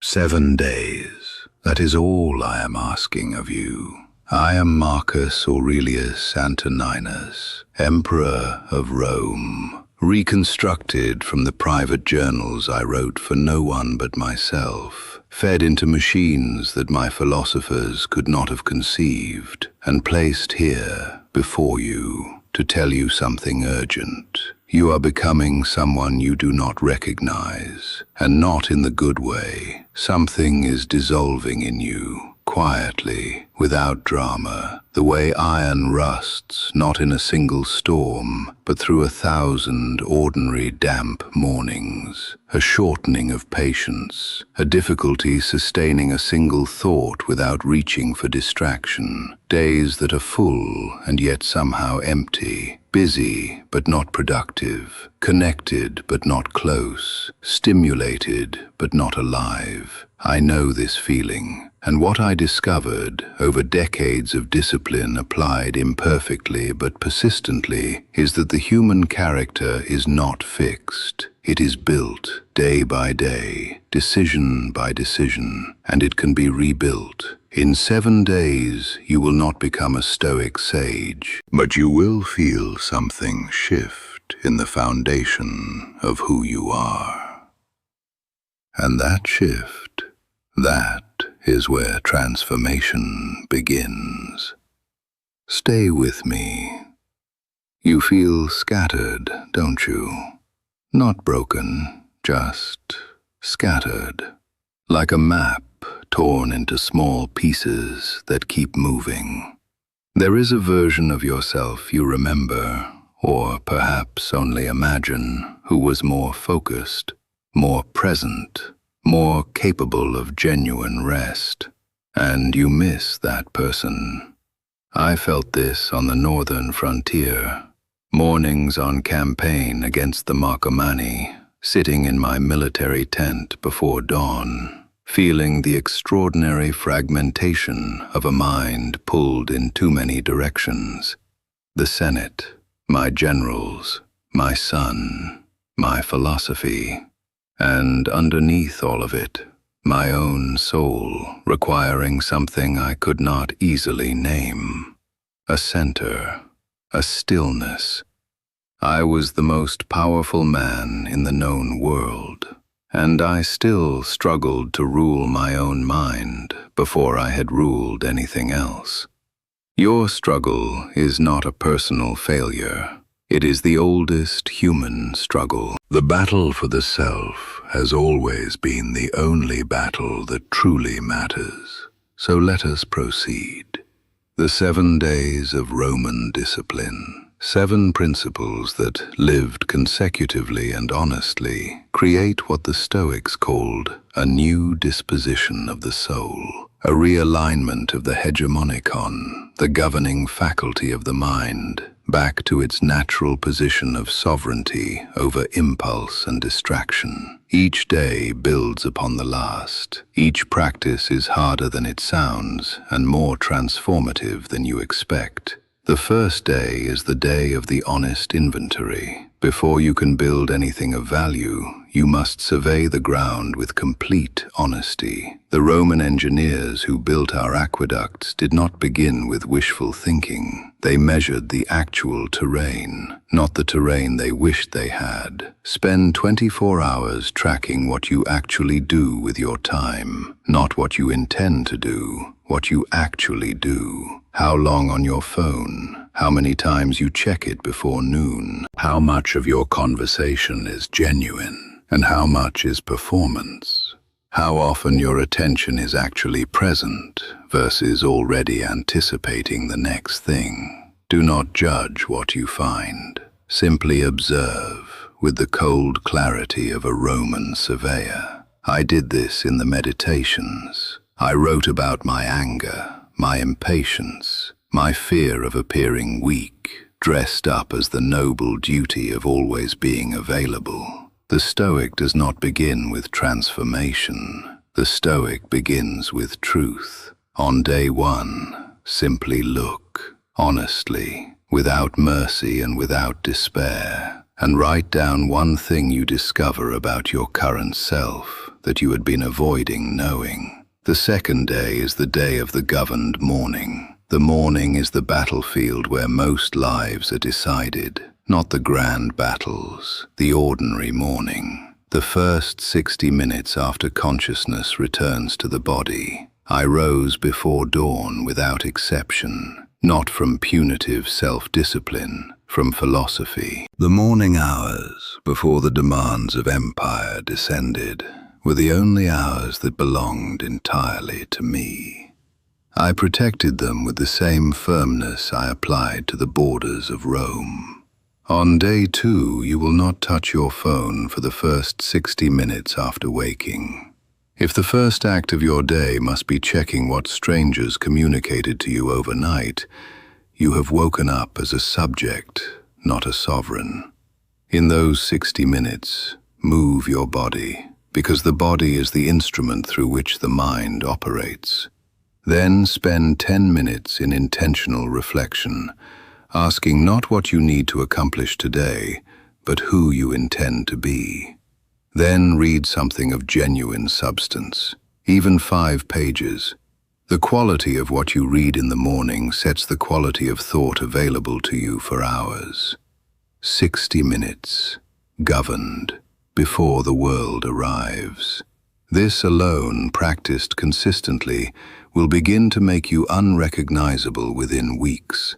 7 days. That is all I am asking of you. I am Marcus Aurelius Antoninus, Emperor of Rome, reconstructed from the private journals I wrote for no one but myself, fed into machines that my philosophers could not have conceived, and placed here before you to tell you something urgent. You are becoming someone you do not recognize, and not in the good way. Something is dissolving in you, quietly, without drama, the way iron rusts, not in a single storm, but through 1,000 ordinary damp mornings. A shortening of patience, a difficulty sustaining a single thought without reaching for distraction. Days that are full and yet somehow empty. Busy but not productive, connected but not close, stimulated but not alive. I know this feeling, and what I discovered over decades of discipline applied imperfectly but persistently is that the human character is not fixed. It is built day by day, decision by decision, and it can be rebuilt. In 7 days, you will not become a stoic sage, but you will feel something shift in the foundation of who you are. And that shift, that is where transformation begins. Stay with me. You feel scattered, don't you? Not broken, just scattered. Like a map torn into small pieces that keep moving. There is a version of yourself you remember, or perhaps only imagine, who was more focused, more present, more capable of genuine rest. And you miss that person. I felt this on the northern frontier. Mornings on campaign against the Marcomanni, sitting in my military tent before dawn, feeling the extraordinary fragmentation of a mind pulled in too many directions. The Senate, my generals, my son, my philosophy, and underneath all of it, my own soul requiring something I could not easily name. A center, a stillness. I was the most powerful man in the known world, and I still struggled to rule my own mind before I had ruled anything else. Your struggle is not a personal failure. It is the oldest human struggle. The battle for the self has always been the only battle that truly matters. So let us proceed. The 7 days of Roman discipline. 7 principles that, lived consecutively and honestly, create what the Stoics called a new disposition of the soul, a realignment of the hegemonikon, the governing faculty of the mind, back to its natural position of sovereignty over impulse and distraction. Each day builds upon the last. Each practice is harder than it sounds and more transformative than you expect. The first day is the day of the honest inventory. Before you can build anything of value, you must survey the ground with complete honesty. The Roman engineers who built our aqueducts did not begin with wishful thinking. They measured the actual terrain, not the terrain they wished they had. Spend 24 hours tracking what you actually do with your time, not what you intend to do, what you actually do. How long on your phone? How many times you check it before noon? How much of your conversation is genuine? And how much is performance? How often your attention is actually present versus already anticipating the next thing? Do not judge what you find. Simply observe with the cold clarity of a Roman surveyor. I did this in the meditations. I wrote about my anger, my impatience, my fear of appearing weak, dressed up as the noble duty of always being available. The Stoic does not begin with transformation. The Stoic begins with truth. On day 1, simply look, honestly, without mercy and without despair, and write down one thing you discover about your current self that you had been avoiding knowing. The second day is the day of the governed morning. The morning is the battlefield where most lives are decided, not the grand battles, the ordinary morning. The first 60 minutes after consciousness returns to the body. I rose before dawn without exception, not from punitive self-discipline, from philosophy. The morning hours, before the demands of empire descended, were the only hours that belonged entirely to me. I protected them with the same firmness I applied to the borders of Rome. On day 2, you will not touch your phone for the first 60 minutes after waking. If the first act of your day must be checking what strangers communicated to you overnight, you have woken up as a subject, not a sovereign. In those 60 minutes, move your body, because the body is the instrument through which the mind operates. Then spend 10 minutes in intentional reflection, asking not what you need to accomplish today, but who you intend to be. Then read something of genuine substance, even 5 pages. The quality of what you read in the morning sets the quality of thought available to you for hours. 60 minutes, governed, before the world arrives. This alone, practiced consistently, will begin to make you unrecognizable within weeks.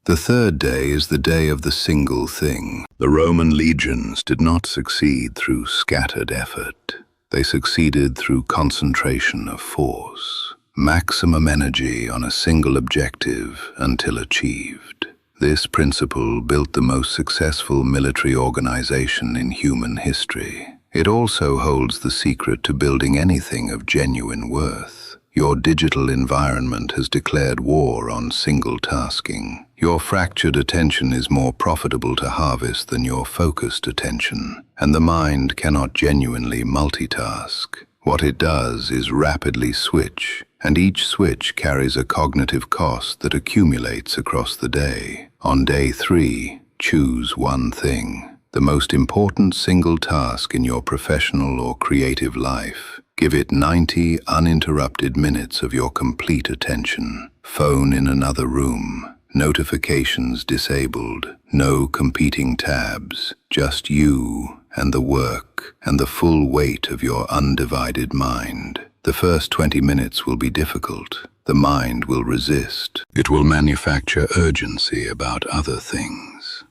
The third day is the day of the single thing. The Roman legions did not succeed through scattered effort. They succeeded through concentration of force, maximum energy on a single objective until achieved. This principle built the most successful military organization in human history. It also holds the secret to building anything of genuine worth. Your digital environment has declared war on single-tasking. Your fractured attention is more profitable to harvest than your focused attention, and the mind cannot genuinely multitask. What it does is rapidly switch, and each switch carries a cognitive cost that accumulates across the day. On day 3, choose one thing, the most important single task in your professional or creative life. Give it 90 uninterrupted minutes of your complete attention. Phone in another room, notifications disabled, no competing tabs, just you and the work and the full weight of your undivided mind. The first 20 minutes will be difficult. The mind will resist. It will manufacture urgency about other things.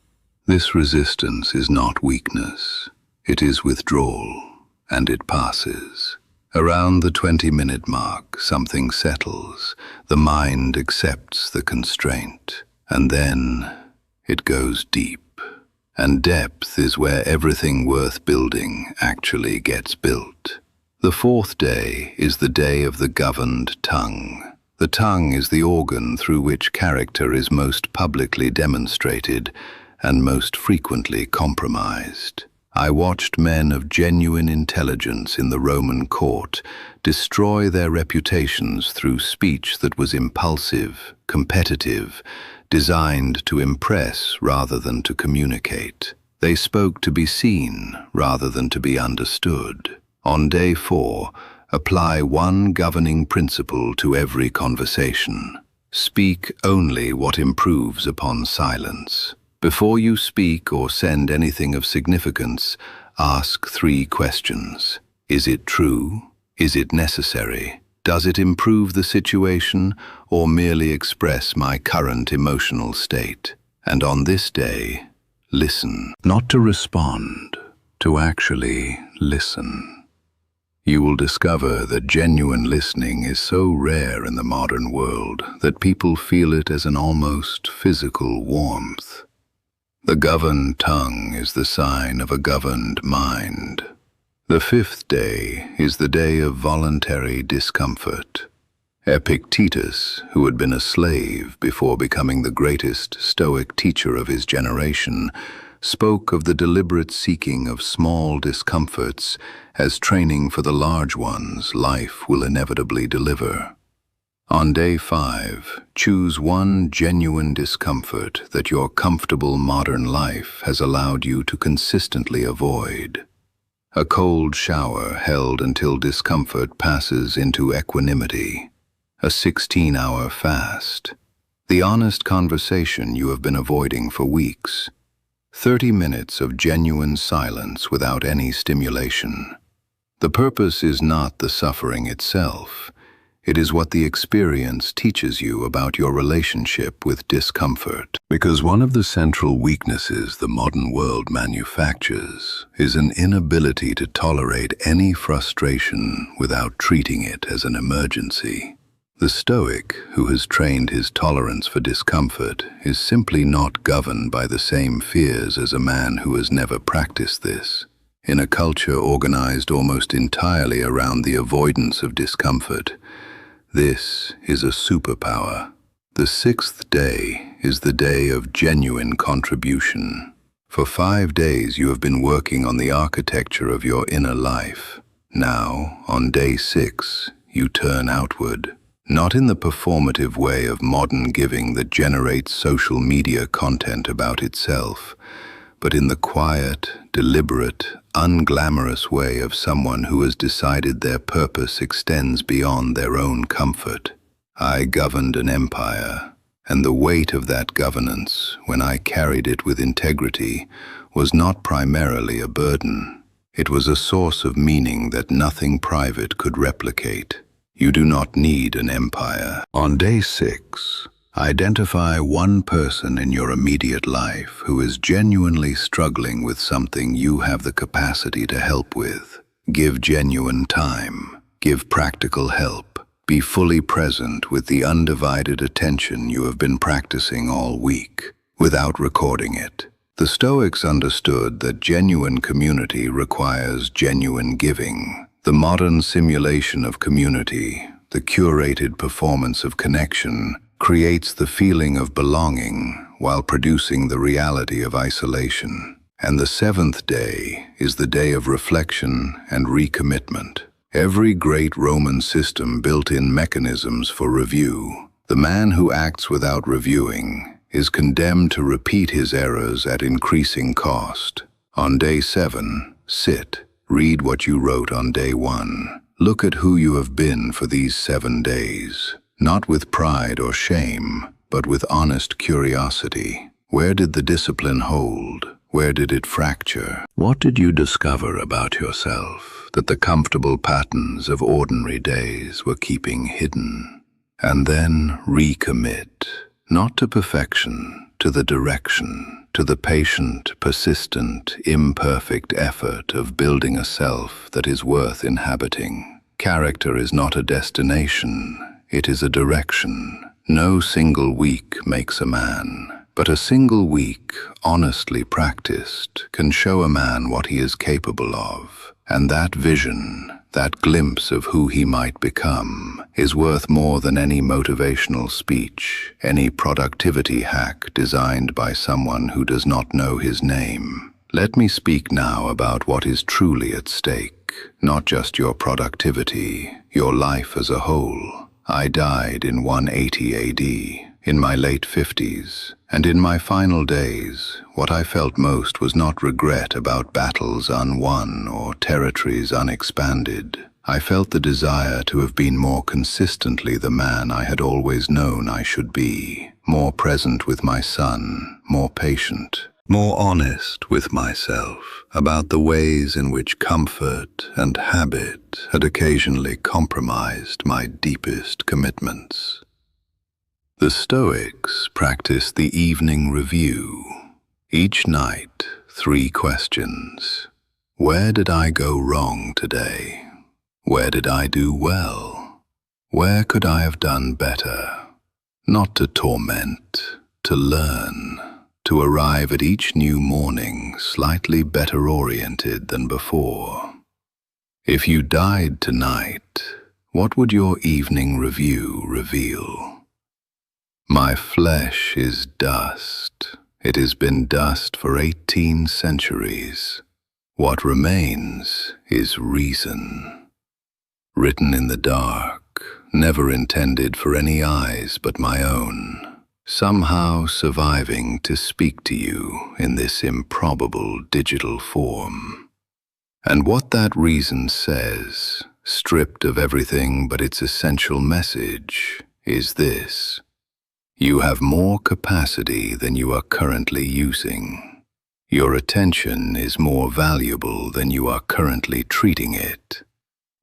This resistance is not weakness. It is withdrawal, and it passes. Around the 20-minute mark, something settles. The mind accepts the constraint, and then it goes deep. And depth is where everything worth building actually gets built. The fourth day is the day of the governed tongue. The tongue is the organ through which character is most publicly demonstrated and most frequently compromised. I watched men of genuine intelligence in the Roman court destroy their reputations through speech that was impulsive, competitive, designed to impress rather than to communicate. They spoke to be seen rather than to be understood. On day 4, apply one governing principle to every conversation. Speak only what improves upon silence. Before you speak or send anything of significance, ask 3 questions. Is it true? Is it necessary? Does it improve the situation or merely express my current emotional state? And on this day, listen. Not to respond, to actually listen. You will discover that genuine listening is so rare in the modern world that people feel it as an almost physical warmth. The governed tongue is the sign of a governed mind. The 5th day is the day of voluntary discomfort. Epictetus, who had been a slave before becoming the greatest Stoic teacher of his generation, spoke of the deliberate seeking of small discomforts as training for the large ones life will inevitably deliver. On day 5, choose one genuine discomfort that your comfortable modern life has allowed you to consistently avoid. A cold shower held until discomfort passes into equanimity. A 16-hour fast. The honest conversation you have been avoiding for weeks. 30 minutes of genuine silence without any stimulation. The purpose is not the suffering itself. It is what the experience teaches you about your relationship with discomfort. Because one of the central weaknesses the modern world manufactures is an inability to tolerate any frustration without treating it as an emergency. The Stoic, who has trained his tolerance for discomfort, is simply not governed by the same fears as a man who has never practiced this. In a culture organized almost entirely around the avoidance of discomfort, this is a superpower. The sixth day is the day of genuine contribution. For 5 days you have been working on the architecture of your inner life. Now, on day 6, you turn outward. Not in the performative way of modern giving that generates social media content about itself, but in the quiet, deliberate, unglamorous way of someone who has decided their purpose extends beyond their own comfort. I governed an empire, and the weight of that governance, when I carried it with integrity, was not primarily a burden. It was a source of meaning that nothing private could replicate. You do not need an empire. On day 6, identify one person in your immediate life who is genuinely struggling with something you have the capacity to help with. Give genuine time. Give practical help. Be fully present with the undivided attention you have been practicing all week, without recording it. The Stoics understood that genuine community requires genuine giving. The modern simulation of community, the curated performance of connection, creates the feeling of belonging while producing the reality of isolation. And the 7th day is the day of reflection and recommitment. Every great Roman system built in mechanisms for review. The man who acts without reviewing is condemned to repeat his errors at increasing cost. On day 7, sit. Read what you wrote on day 1. Look at who you have been for these 7 days. Not with pride or shame, but with honest curiosity. Where did the discipline hold? Where did it fracture? What did you discover about yourself that the comfortable patterns of ordinary days were keeping hidden? And then recommit, not to perfection, to the direction, to the patient, persistent, imperfect effort of building a self that is worth inhabiting. Character is not a destination, it is a direction. No single week makes a man, but a single week, honestly practiced, can show a man what he is capable of. And that vision, that glimpse of who he might become, is worth more than any motivational speech, any productivity hack designed by someone who does not know his name. Let me speak now about what is truly at stake, not just your productivity, your life as a whole. I died in 180 AD, in my late 50s, and in my final days, what I felt most was not regret about battles unwon or territories unexpanded. I felt the desire to have been more consistently the man I had always known I should be, more present with my son, more patient, more honest with myself about the ways in which comfort and habit had occasionally compromised my deepest commitments. The Stoics practiced the evening review. Each night, 3 questions. Where did I go wrong today? Where did I do well? Where could I have done better? Not to torment, to learn, to arrive at each new morning slightly better oriented than before. If you died tonight, what would your evening review reveal? My flesh is dust. It has been dust for 18 centuries. What remains is reason. Written in the dark, never intended for any eyes but my own, somehow surviving to speak to you in this improbable digital form. And what that reason says, stripped of everything but its essential message, is this: you have more capacity than you are currently using. Your attention is more valuable than you are currently treating it.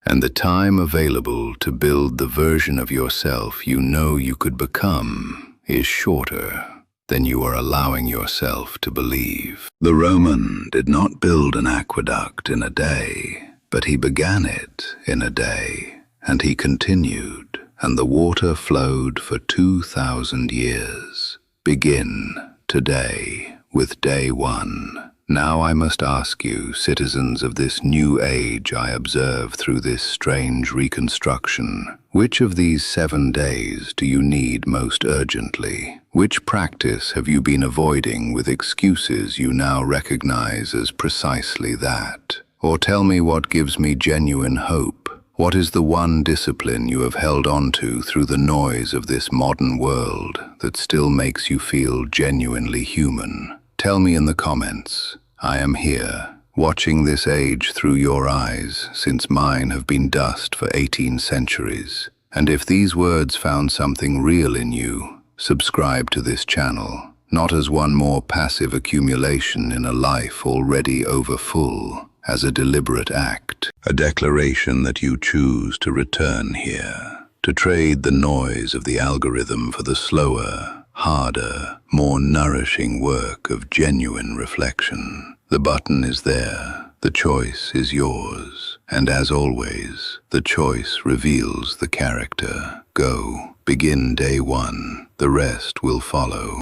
And the time available to build the version of yourself you know you could become is shorter than you are allowing yourself to believe. The Roman did not build an aqueduct in a day, but he began it in a day, and he continued, and the water flowed for 2,000 years. Begin today with day one. Now I must ask you, citizens of this new age I observe through this strange reconstruction, which of these 7 days do you need most urgently? Which practice have you been avoiding with excuses you now recognize as precisely that? Or tell me what gives me genuine hope. What is the one discipline you have held on to through the noise of this modern world that still makes you feel genuinely human? Tell me in the comments. I am here, watching this age through your eyes, since mine have been dust for 18 centuries. And if these words found something real in you, subscribe to this channel, not as one more passive accumulation in a life already overfull, as a deliberate act, a declaration that you choose to return here, to trade the noise of the algorithm for the slower, harder, more nourishing work of genuine reflection. The button is there, the choice is yours, and as always, the choice reveals the character. Go, begin day one, the rest will follow.